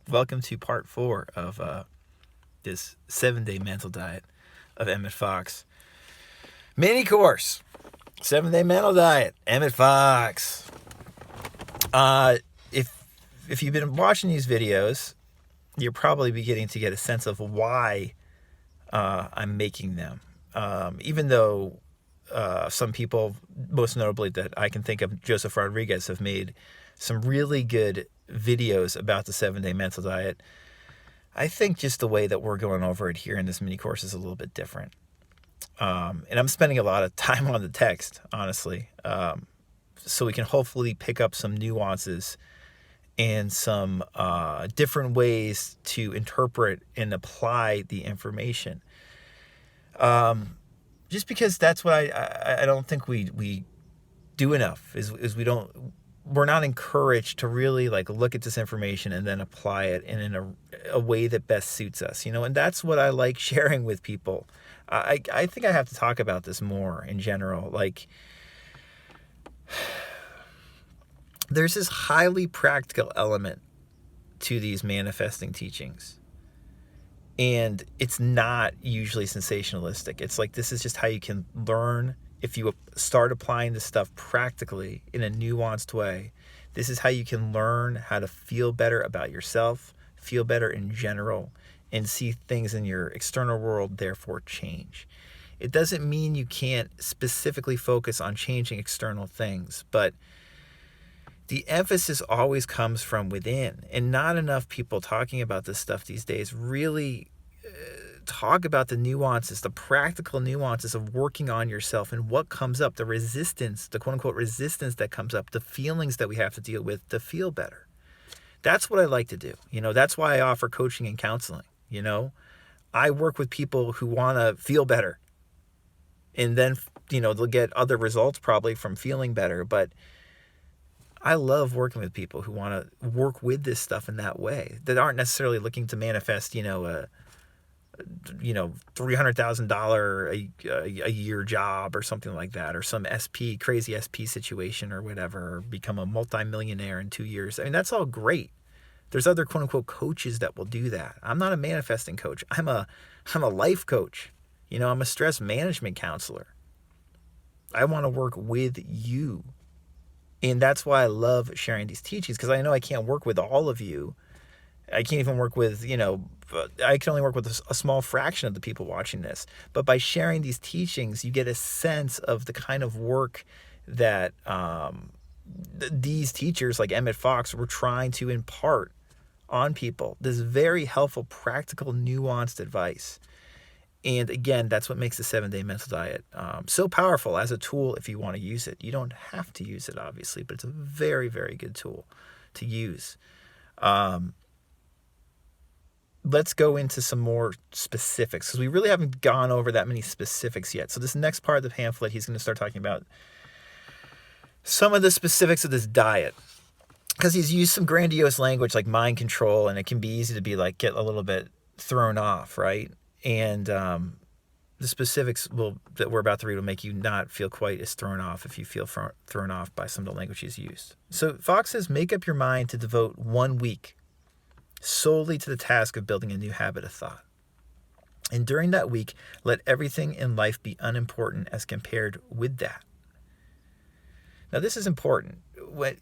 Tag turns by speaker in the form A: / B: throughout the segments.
A: Welcome to part 4 of this 7-day mental diet of Emmett Fox. Mini course, 7-day mental diet, Emmett Fox. If you've been watching these videos, you're probably beginning to get a sense of why I'm making them. Even though some people, most notably that I can think of, Joseph Rodriguez, have made some really good videos about the 7-day mental diet, I think just the way that we're going over it here in this mini course is a little bit different. And I'm spending a lot of time on the text, honestly, so we can hopefully pick up some nuances and some different ways to interpret and apply the information. Just because that's what I don't think we do enough is we're not encouraged to really look at this information and then apply it in a way that best suits us, and that's what I like sharing with people. I think I have to talk about this more in general. There's this highly practical element to these manifesting teachings. And it's not usually sensationalistic. It's like, this is just how you can learn. If you start applying this stuff practically in a nuanced way, this is how you can learn how to feel better about yourself, feel better in general, and see things in your external world therefore change. It doesn't mean you can't specifically focus on changing external things, but the emphasis always comes from within, and not enough people talking about this stuff these days really talk about the nuances, the practical nuances of working on yourself and what comes up, the resistance, the quote-unquote resistance that comes up, the feelings that we have to deal with to feel better. That's what I like to do. That's why I offer coaching and counseling. I work with people who want to feel better, and then, they'll get other results probably from feeling better, but I love working with people who want to work with this stuff in that way, that aren't necessarily looking to manifest, a $300,000 a year job or something like that, or some crazy SP situation or whatever, or become a multimillionaire in 2 years. I mean, that's all great. There's other quote unquote coaches that will do that. I'm not a manifesting coach. I'm a life coach. I'm a stress management counselor. I want to work with you. And that's why I love sharing these teachings, because I know I can't work with all of you. I can't even work with, I can only work with a small fraction of the people watching this. But by sharing these teachings, you get a sense of the kind of work that these teachers like Emmett Fox were trying to impart on people. This very helpful, practical, nuanced advice. And again, that's what makes the 7-day mental diet so powerful as a tool if you want to use it. You don't have to use it, obviously, but it's a very, very good tool to use. Let's go into some more specifics, because we really haven't gone over that many specifics yet. So this next part of the pamphlet, he's going to start talking about some of the specifics of this diet, because he's used some grandiose language like mind control, and it can be easy to be get a little bit thrown off, right? And the specifics that we're about to read will make you not feel quite as thrown off if you feel thrown off by some of the language he's used. So Fox says, make up your mind to devote 1 week solely to the task of building a new habit of thought. And during that week, let everything in life be unimportant as compared with that. Now, this is important. What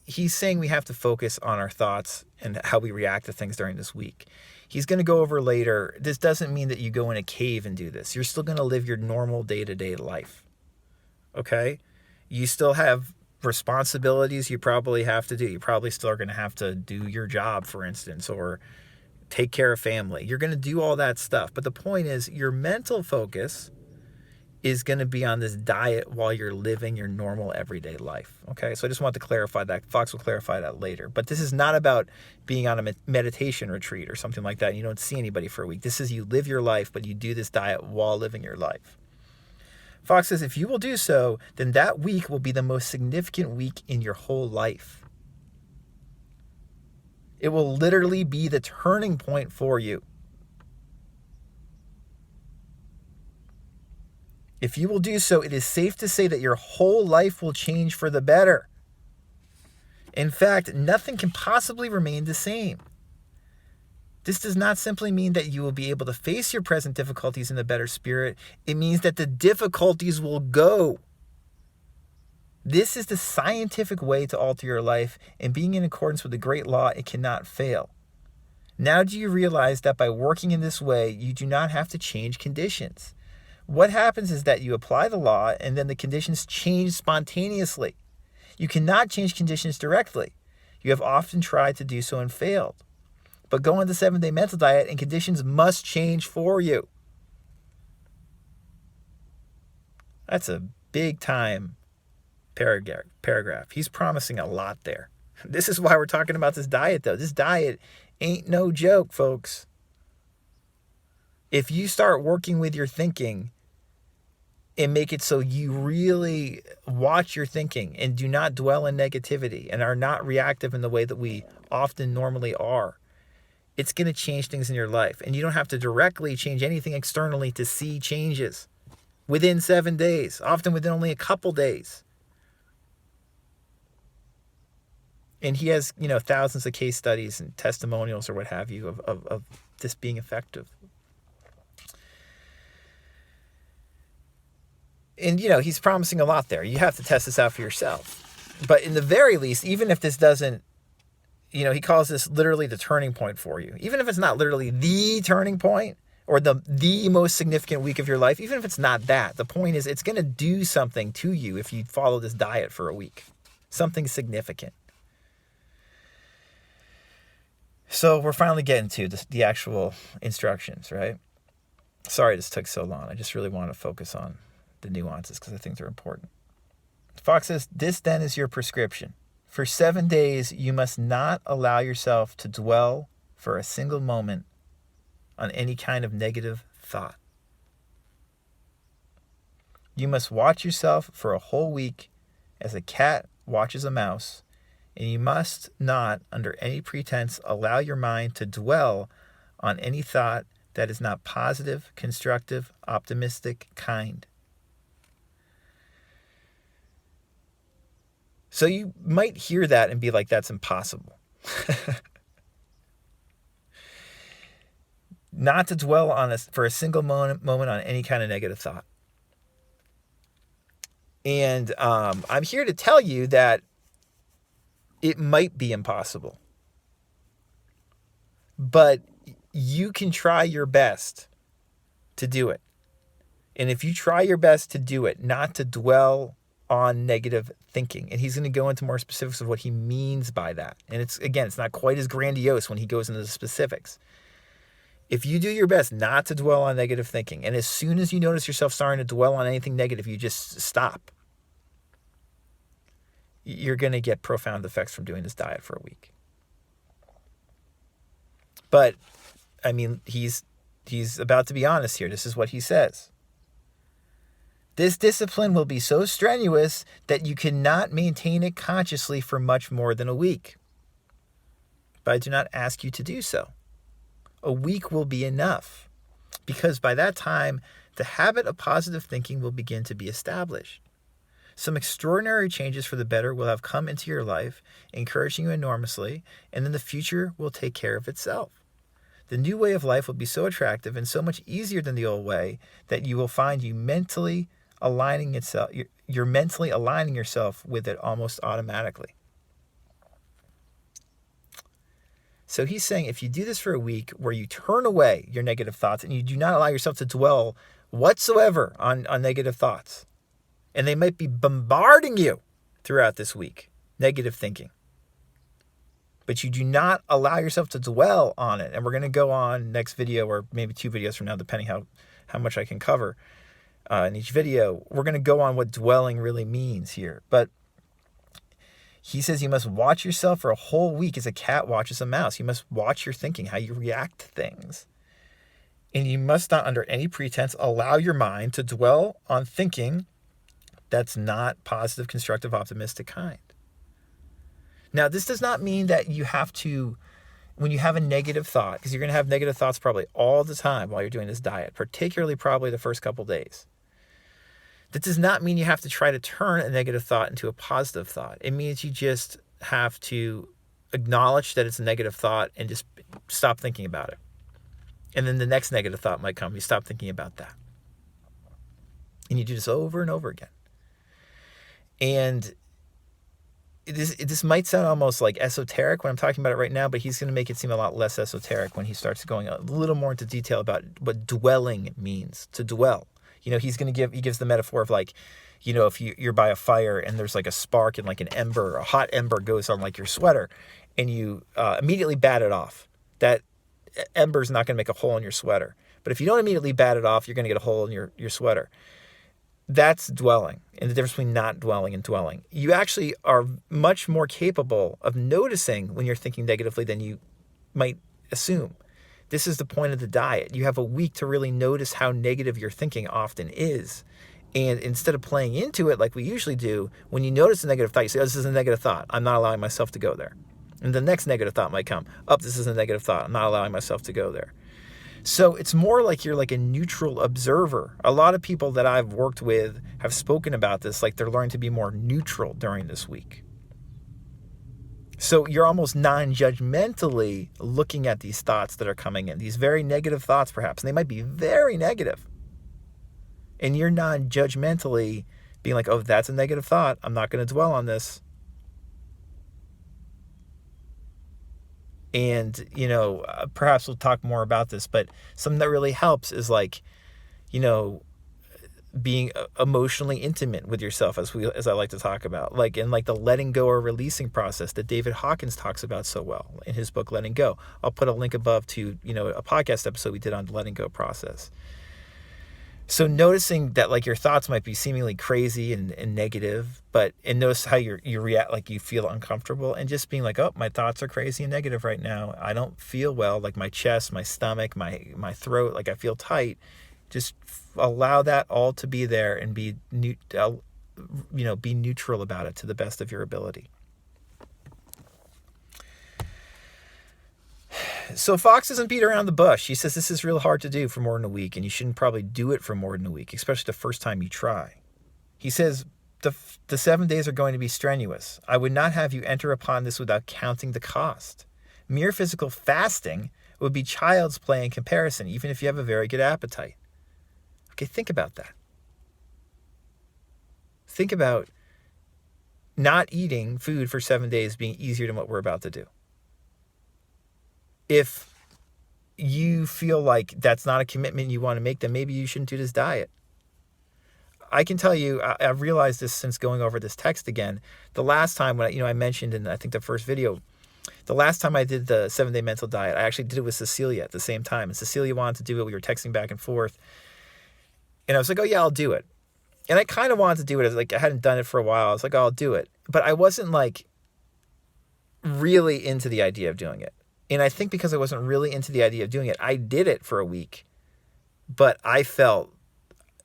A: he's saying, we have to focus on our thoughts and how we react to things during this week. He's going to go over later, this doesn't mean that you go in a cave and do this. You're still going to live your normal day-to-day life. Okay? You still have responsibilities you probably have to do. You probably still are going to have to do your job, for instance, or take care of family. You're going to do all that stuff. But the point is, your mental focus is going to be on this diet while you're living your normal everyday life. Okay, so I just want to clarify that. Fox will clarify that later. But this is not about being on a meditation retreat or something like that, and you don't see anybody for a week. This is you live your life, but you do this diet while living your life. Fox says, if you will do so, then that week will be the most significant week in your whole life. It will literally be the turning point for you. If you will do so, it is safe to say that your whole life will change for the better. In fact, nothing can possibly remain the same. This does not simply mean that you will be able to face your present difficulties in a better spirit. It means that the difficulties will go. This is the scientific way to alter your life, and being in accordance with the great law, it cannot fail. Now do you realize that by working in this way, you do not have to change conditions? What happens is that you apply the law, and then the conditions change spontaneously. You cannot change conditions directly. You have often tried to do so and failed. But go on the 7-day mental diet, and conditions must change for you. That's a big time paragraph. He's promising a lot there. This is why we're talking about this diet, though. This diet ain't no joke, folks. If you start working with your thinking and make it so you really watch your thinking and do not dwell in negativity and are not reactive in the way that we often normally are, it's going to change things in your life. And you don't have to directly change anything externally to see changes within 7 days, often within only a couple days. And he has, thousands of case studies and testimonials or what have you of this being effective. And, he's promising a lot there. You have to test this out for yourself. But in the very least, even if this doesn't, he calls this literally the turning point for you. Even if it's not literally the turning point or the most significant week of your life, even if it's not that, the point is it's going to do something to you if you follow this diet for a week. Something significant. So we're finally getting to the actual instructions, right? Sorry this took so long. I just really want to focus on the nuances because I think they're important. Fox says, this then is your prescription. For 7 days, you must not allow yourself to dwell for a single moment on any kind of negative thought. You must watch yourself for a whole week as a cat watches a mouse, and you must not, under any pretense, allow your mind to dwell on any thought that is not positive, constructive, optimistic, kind. So you might hear that and be like, that's impossible. Not to dwell on for a single moment on any kind of negative thought. And I'm here to tell you that it might be impossible. But you can try your best to do it. And if you try your best to do it, not to dwell on negative thinking. And he's going to go into more specifics of what he means by that. And it's not quite as grandiose when he goes into the specifics. If you do your best not to dwell on negative thinking, and as soon as you notice yourself starting to dwell on anything negative, you just stop. You're going to get profound effects from doing this diet for a week. But, he's about to be honest here. This is what he says. This discipline will be so strenuous that you cannot maintain it consciously for much more than a week. But I do not ask you to do so. A week will be enough, because by that time, the habit of positive thinking will begin to be established. Some extraordinary changes for the better will have come into your life, encouraging you enormously, and then the future will take care of itself. The new way of life will be so attractive and so much easier than the old way that you will find you're mentally aligning yourself with it almost automatically. So he's saying if you do this for a week where you turn away your negative thoughts and you do not allow yourself to dwell whatsoever on negative thoughts, and they might be bombarding you throughout this week, negative thinking, but you do not allow yourself to dwell on it. And we're going to go on next video, or maybe 2 videos from now, depending how much I can cover in each video. We're going to go on what dwelling really means here. But he says you must watch yourself for a whole week as a cat watches a mouse. You must watch your thinking, how you react to things. And you must not, under any pretense, allow your mind to dwell on thinking that's not positive, constructive, optimistic kind. Now, this does not mean that you have to, when you have a negative thought, because you're going to have negative thoughts probably all the time while you're doing this diet, particularly probably the first couple days. That does not mean you have to try to turn a negative thought into a positive thought. It means you just have to acknowledge that it's a negative thought and just stop thinking about it. And then the next negative thought might come. You stop thinking about that. And you do this over and over again. And this might sound almost like esoteric when I'm talking about it right now, but he's going to make it seem a lot less esoteric when he starts going a little more into detail about what dwelling means, to dwell. He gives the metaphor of like, if you're by a fire and there's like a spark and like an ember, a hot ember goes on like your sweater, and you immediately bat it off. That ember is not going to make a hole in your sweater. But if you don't immediately bat it off, you're going to get a hole in your sweater. That's dwelling, and the difference between not dwelling and dwelling. You actually are much more capable of noticing when you're thinking negatively than you might assume. This is the point of the diet. You have a week to really notice how negative your thinking often is. And instead of playing into it like we usually do, when you notice a negative thought, you say, oh, this is a negative thought. I'm not allowing myself to go there. And the next negative thought might come, oh, this is a negative thought. I'm not allowing myself to go there. So it's more like you're like a neutral observer. A lot of people that I've worked with have spoken about this, like they're learning to be more neutral during this week. So you're almost non-judgmentally looking at these thoughts that are coming in, these very negative thoughts perhaps, and they might be very negative. And you're non-judgmentally being like, oh, that's a negative thought. I'm not going to dwell on this. And, perhaps we'll talk more about this, but something that really helps is like, being emotionally intimate with yourself, as I like to talk about, like in like the letting go or releasing process that David Hawkins talks about so well in his book, Letting Go. I'll put a link above to, a podcast episode we did on the letting go process. So noticing that like your thoughts might be seemingly crazy and negative, and notice how you react, like you feel uncomfortable, and just being like, oh, my thoughts are crazy and negative right now. I don't feel well, like my chest, my stomach, my throat, like I feel tight. Just allow that all to be there and be neutral about it to the best of your ability. So Fox doesn't beat around the bush. He says this is real hard to do for more than a week, and you shouldn't probably do it for more than a week, especially the first time you try. He says the 7 days are going to be strenuous. I would not have you enter upon this without counting the cost. Mere physical fasting would be child's play in comparison, even if you have a very good appetite. Okay, think about that. Think about not eating food for 7 days being easier than what we're about to do. If you feel like that's not a commitment you want to make, then maybe you shouldn't do this diet. I can tell you, I've realized this since going over this text again. The last time when I mentioned in I think the first video, the last time I did the 7-day mental diet, I actually did it with Cecilia at the same time. And Cecilia wanted to do it. We were texting back and forth. And I was like, oh yeah, I'll do it. And I kind of wanted to do it. I hadn't done it for a while. I was like, oh, I'll do it. But I wasn't like really into the idea of doing it. And I think because I wasn't really into the idea of doing it, I did it for a week. But I felt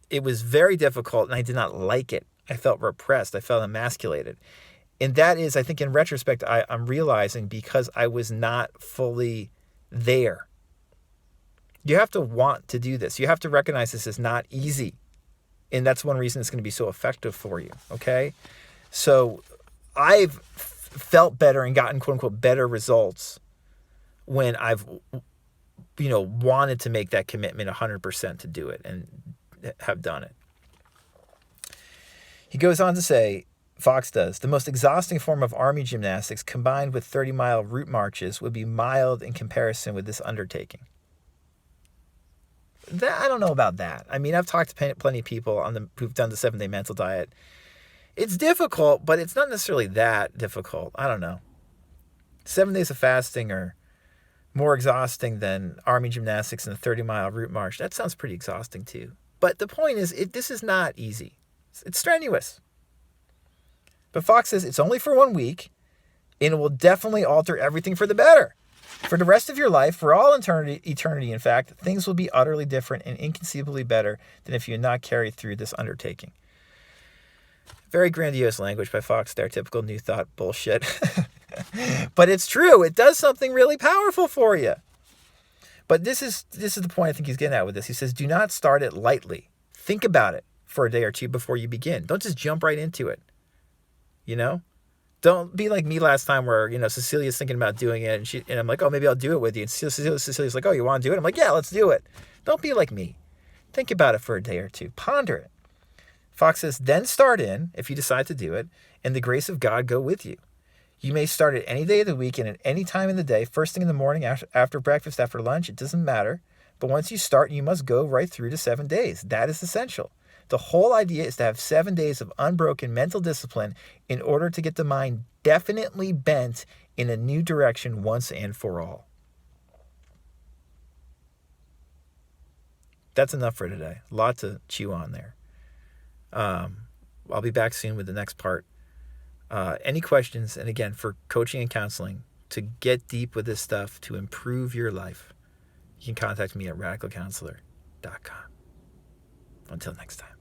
A: it was very difficult and I did not like it. I felt repressed. I felt emasculated. And that is, I think in retrospect, I'm realizing because I was not fully there. You have to want to do this. You have to recognize this is not easy. And that's one reason it's going to be so effective for you. Okay? So I've felt better and gotten quote unquote better results when I've, wanted to make that commitment 100% to do it and have done it. He goes on to say, Fox does, the most exhausting form of army gymnastics combined with 30-mile route marches would be mild in comparison with this undertaking. I don't know about that. I mean, I've talked to plenty of people who've done the 7-day mental diet. It's difficult, but it's not necessarily that difficult. I don't know. 7 days of fasting are more exhausting than army gymnastics and a 30-mile route march. That sounds pretty exhausting too. But the point is, this is not easy. It's strenuous. But Fox says it's only for 1 week, and it will definitely alter everything for the better. For the rest of your life, for all eternity, in fact, things will be utterly different and inconceivably better than if you had not carried through this undertaking. Very grandiose language by Fox there, typical New Thought bullshit. But it's true. It does something really powerful for you. But this is the point I think he's getting at with this. He says, do not start it lightly. Think about it for a day or two before you begin. Don't just jump right into it. Don't be like me last time where, Cecilia's thinking about doing it and I'm like, oh, maybe I'll do it with you. And Cecilia's like, oh, you want to do it? I'm like, yeah, let's do it. Don't be like me. Think about it for a day or two. Ponder it. Fox says, then start in, if you decide to do it, and the grace of God go with you. You may start it any day of the week and at any time in the day, first thing in the morning, after breakfast, after lunch, it doesn't matter. But once you start, you must go right through to 7 days. That is essential. The whole idea is to have 7 days of unbroken mental discipline in order to get the mind definitely bent in a new direction once and for all. That's enough for today. A lot to chew on there. I'll be back soon with the next part. Any questions, and again, for coaching and counseling, to get deep with this stuff, to improve your life, you can contact me at radicalcounselor.com. Until next time.